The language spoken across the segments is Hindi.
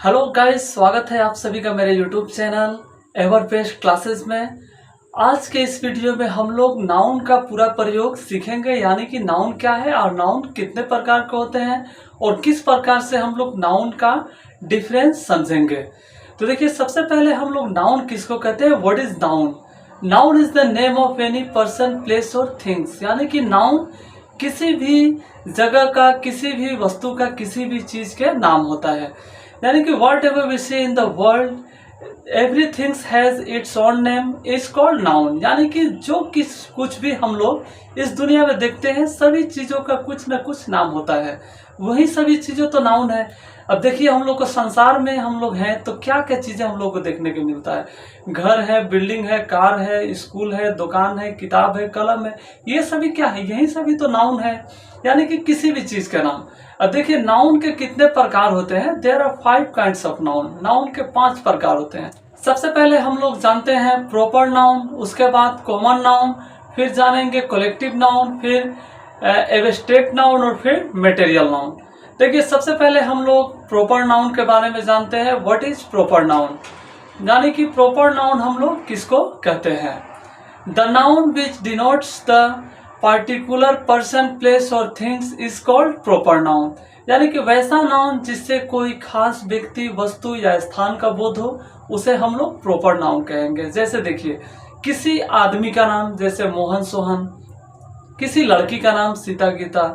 हेलो गाइस, स्वागत है आप सभी का मेरे यूट्यूब चैनल एवरपेस्ट क्लासेस में। आज के इस वीडियो में हम लोग नाउन का पूरा प्रयोग सीखेंगे, यानी कि नाउन क्या है और नाउन कितने प्रकार के होते हैं और किस प्रकार से हम लोग नाउन का डिफरेंस समझेंगे। तो देखिए, सबसे पहले हम लोग नाउन किसको कहते हैं, what is noun. Noun is the name of any person, place और थिंग्स, यानी कि नाउन किसी भी जगह का, किसी भी वस्तु का, किसी भी चीज के नाम होता है। यानी कि whatever we see in the world everything has its own name is called noun. यानी कि जो कुछ भी हम लोग इस दुनिया में देखते हैं, सभी चीजों का कुछ न कुछ नाम होता है, वही सभी चीजों तो नाउन है। अब देखिए, हम लोग को संसार में हम लोग हैं तो क्या क्या चीजें हम लोग को देखने को मिलता है। घर है, बिल्डिंग है, कार है, स्कूल है, दुकान है, किताब है, कलम है, ये सभी क्या है, यही सभी तो नाउन है, यानी कि किसी भी चीज का नाम। अब देखिए, नाउन के कितने प्रकार होते हैं। There are 5 kinds of noun. Noun के 5 प्रकार होते हैं। सबसे पहले हम लोग जानते हैं प्रॉपर नाउन, उसके बाद कॉमन नाउन, फिर जानेंगे कलेक्टिव नाउन, फिर एब्स्ट्रैक्ट नाउन और फिर मटेरियल नाउन। देखिए, सबसे पहले हम लोग प्रॉपर नाउन के बारे में जानते हैं। व्हाट इज प्रॉपर नाउन, यानी कि प्रॉपर नाउन हम लोग किसको कहते हैं। The noun which denotes the particular person, place और things is called proper noun. यानी कि वैसा नाउन जिससे कोई खास व्यक्ति, वस्तु या स्थान का बोध हो, उसे हम लोग प्रॉपर नाउन कहेंगे। जैसे देखिए, किसी आदमी का नाम जैसे मोहन सोहन, किसी लड़की का नाम सीता गीता,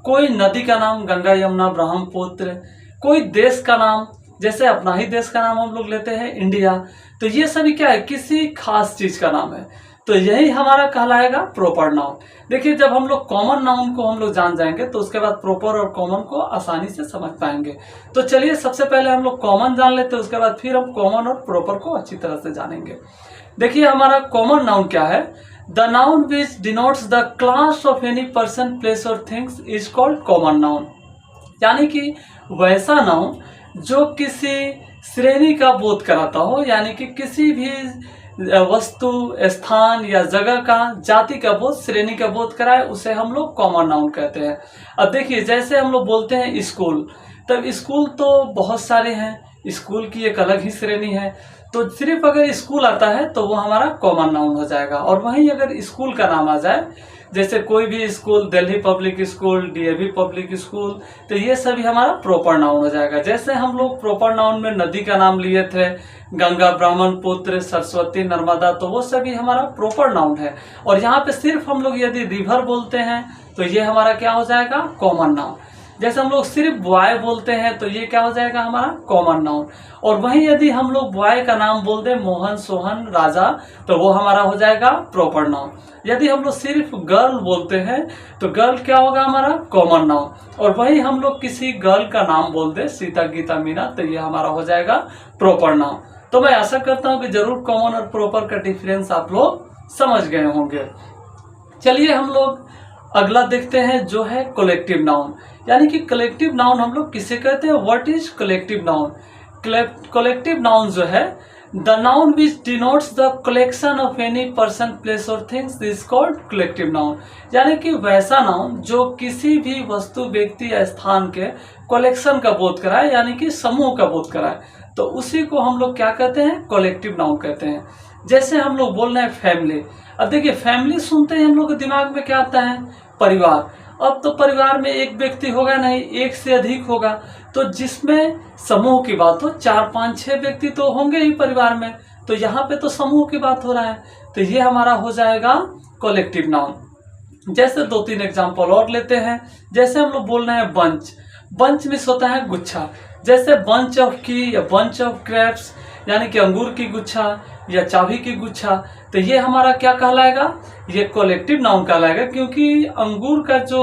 कोई नदी का नाम गंगा यमुना ब्रह्मपुत्र, कोई देश का नाम जैसे अपना ही देश का नाम हम लोग लेते हैं इंडिया। तो ये सभी क्या है, किसी खास चीज का नाम है, तो यही हमारा कहलाएगा प्रॉपर नाउन। देखिए, जब हम लोग कॉमन नाउन को हम लोग जान जाएंगे तो उसके बाद प्रॉपर और कॉमन को आसानी से समझ पाएंगे। तो चलिए, सबसे पहले हम लोग कॉमन जान लेते हैं, उसके बाद फिर हम कॉमन और प्रॉपर को अच्छी तरह से जानेंगे। देखिए, हमारा कॉमन नाउन क्या है। The noun which denotes the class of any person, place और things is called common noun. यानी कि वैसा नाउन जो किसी श्रेणी का बोध कराता हो, यानी कि किसी भी वस्तु, स्थान या जगह का, जाति का बोध, श्रेणी का बोध कराए, उसे हम लोग कॉमन नाउन कहते हैं। अब देखिए, जैसे हम लोग बोलते हैं स्कूल, तब स्कूल तो बहुत सारे हैं, स्कूल की एक अलग ही श्रेणी है, तो सिर्फ अगर स्कूल आता है तो वो हमारा कॉमन नाउन हो जाएगा। और वहीं अगर स्कूल का नाम आ जाए, जैसे कोई भी school, Delhi public school, DAV public school, तो ये सभी हमारा प्रॉपर नाउन हो जाएगा। जैसे हम लोग प्रॉपर नाउन में नदी का नाम लिए थे, गंगा, ब्रह्मपुत्र, सरस्वती, नर्मदा, तो वो सभी हमारा प्रॉपर नाउन है। और यहाँ पे सिर्फ हम लोग यदि रिवर बोलते हैं तो ये हमारा क्या हो जाएगा, कॉमन नाउन। जैसे हम लोग सिर्फ बॉय बोलते हैं तो ये क्या हो जाएगा, हमारा कॉमन नाउन। और वहीं यदि हम लोग बॉय का नाम बोल दें, मोहन, सोहन, राजा, तो वो हमारा हो जाएगा प्रॉपर नाउन। यदि हम लोग सिर्फ गर्ल बोलते हैं तो गर्ल क्या होगा, हमारा कॉमन नाउन। और वहीं हम लोग किसी गर्ल का नाम बोल दें, सीता, गीता, मीना, तो ये हमारा हो जाएगा प्रॉपर नाउन। तो मैं आशा करता हूँ कि जरूर कॉमन और प्रॉपर का डिफरेंस आप लोग समझ गए होंगे। चलिए, हम लोग अगला देखते हैं जो है कलेक्टिव नाउन। यानी कि कलेक्टिव नाउन हम लोग किसे कहते हैं, what is collective noun. Collective noun जो है, the noun which denotes the collection of any person, place और things is called collective noun. यानी कि वैसा नाउन जो किसी भी वस्तु, व्यक्ति या स्थान के कलेक्शन का बोध कराए, यानी कि समूह का बोध कराए, तो उसी को हम लोग क्या कहते हैं, कलेक्टिव नाउन कहते हैं। जैसे हम लोग बोल रहे हैं फैमिली। अब देखिए, फैमिली सुनते ही हम लोग के दिमाग में क्या आता है, परिवार। अब तो परिवार में एक व्यक्ति होगा नहीं, एक से अधिक होगा, तो जिसमें समूह की बात हो, 4, 5, 6 व्यक्ति तो होंगे ही परिवार में, तो यहाँ पे तो समूह की बात हो रहा है, तो ये हमारा हो जाएगा कलेक्टिव नाउन। जैसे 2-3 एग्जाम्पल और लेते हैं। जैसे हम लोग बोल रहे हैं बंच। बंच मीन्स होता है गुच्छा। जैसे बंच ऑफ की या बंच ऑफ ग्रेप्स, यानी कि अंगूर की गुच्छा या चाबी की गुच्छा, तो ये हमारा क्या कहलाएगा, ये कलेक्टिव नाउन कहलाएगा। क्योंकि अंगूर का जो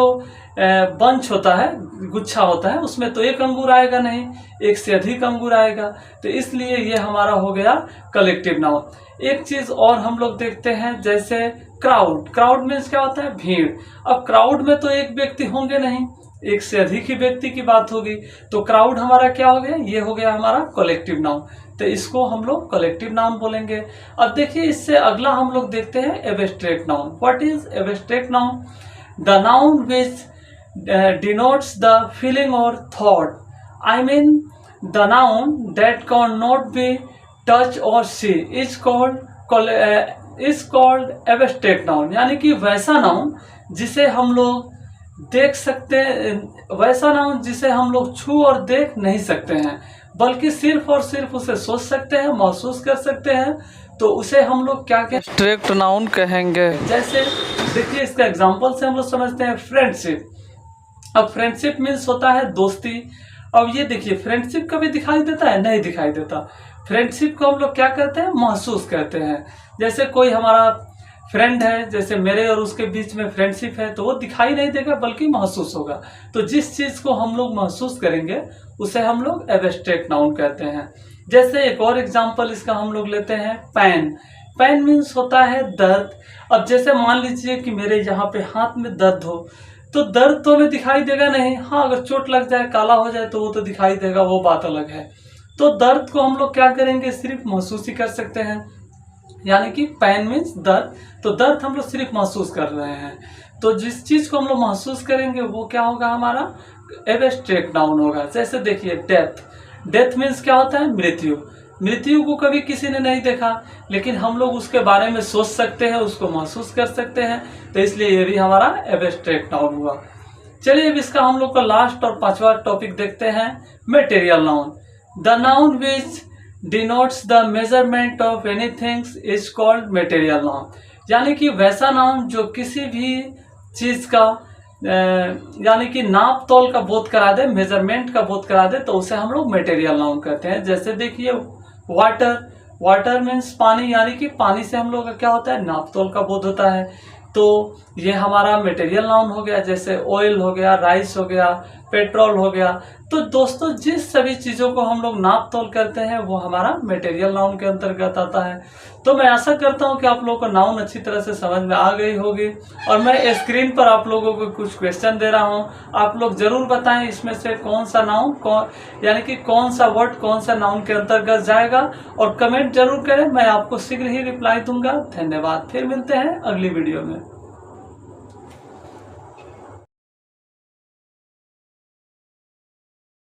बंच होता है, गुच्छा होता है, उसमें तो एक अंगूर आएगा नहीं, एक से अधिक अंगूर आएगा, तो इसलिए ये हमारा हो गया कलेक्टिव नाउन। एक चीज और हम लोग देखते हैं, जैसे क्राउड। क्राउड मीन्स क्या होता है, भीड़। अब क्राउड में तो एक व्यक्ति होंगे नहीं, एक से अधिक ही व्यक्ति की बात होगी, तो क्राउड हमारा क्या हो गया, ये हो गया हमारा कलेक्टिव नाउन। तो इसको हम लोग कलेक्टिव नाउन बोलेंगे। अब देखिए, इससे अगला हम लोग देखते हैं abstract noun. What is abstract noun, the noun which denotes the feeling और thought, I mean the noun that can not be touch और see is called abstract noun, यानी कि वैसा नाउन जिसे हम लोग देख सकते हैं, वैसा नाउन जिसे हम लोग छू और देख नहीं सकते हैं, बल्कि सिर्फ और सिर्फ उसे सोच सकते हैं, महसूस कर सकते हैं, तो उसे हम लोग क्या कहें, एब्स्ट्रैक्ट नाउन कहेंगे। जैसे देखिए इसका एग्जांपल से हम लोग समझते हैं फ्रेंडशिप। अब फ्रेंडशिप मीन्स होता है दोस्ती। अब ये देखिए फ्रेंडशिप कभी दिखाई देता है? नहीं दिखाई देता। फ्रेंडशिप को हम लोग क्या करते हैं? महसूस करते हैं। जैसे कोई हमारा फ्रेंड है, जैसे मेरे और उसके बीच में फ्रेंडशिप है, तो वो दिखाई नहीं देगा बल्कि महसूस होगा। तो जिस चीज को हम लोग महसूस करेंगे उसे हम लोग एब्स्ट्रैक्ट नाउन कहते हैं। जैसे एक और एग्जांपल इसका हम लोग लेते हैं पेन। पेन मीन्स होता है दर्द। अब जैसे मान लीजिए कि मेरे यहाँ पे हाथ में दर्द हो, तो दर्द तो हमें दिखाई देगा नहीं। हाँ, अगर चोट लग जाए, काला हो जाए तो वो तो दिखाई देगा, वो बात अलग है। तो दर्द को हम लोग क्या करेंगे? सिर्फ महसूस ही कर सकते हैं, यानी कि पेन मीन्स दर्द। तो दर्द हम लोग सिर्फ महसूस कर रहे हैं। तो जिस चीज को हम लोग महसूस करेंगे वो क्या होगा? हमारा एब्स्ट्रैक्ट नाउन होगा। जैसे देखिए डेथ। डेथ मीन्स क्या होता है? मृत्यु। मृत्यु को कभी किसी ने नहीं देखा, लेकिन हम लोग उसके बारे में सोच सकते हैं, उसको महसूस कर सकते हैं, तो इसलिए ये भी हमारा एब्स्ट्रैक्ट नाउन हुआ। चलिए अब इसका हम लोग का लास्ट और 5वां टॉपिक देखते हैं, material noun. The noun which denotes the measurement of anything is called material noun, यानी कि वैसा नाउन जो किसी भी चीज का यानी कि नाप तोल का बोध करा दे, मेजरमेंट का बोध करा दे, तो उसे हम लोग मटेरियल नाउन कहते हैं। जैसे देखिए वाटर। वाटर मीन्स पानी, यानी कि पानी से हम लोग का क्या होता है? नाप तोल का बोध होता है, तो ये हमारा मटेरियल नाउन हो गया। जैसे ऑयल हो गया, राइस हो गया, पेट्रोल हो गया। तो दोस्तों जिस सभी चीज़ों को हम लोग नाप तोल करते हैं वो हमारा मटेरियल नाउन के अंतर्गत आता है। तो मैं आशा करता हूं कि आप लोगों को नाउन अच्छी तरह से समझ में आ गई होगी, और मैं स्क्रीन पर आप लोगों को कुछ क्वेश्चन दे रहा हूं। आप लोग जरूर बताएं इसमें से कौन सा नाउन यानी कि कौन सा वर्ड कौन सा नाउन के अंतर्गत जाएगा, और कमेंट जरूर करें। मैं आपको शीघ्र ही रिप्लाई दूंगा। धन्यवाद। फिर मिलते हैं अगली वीडियो में।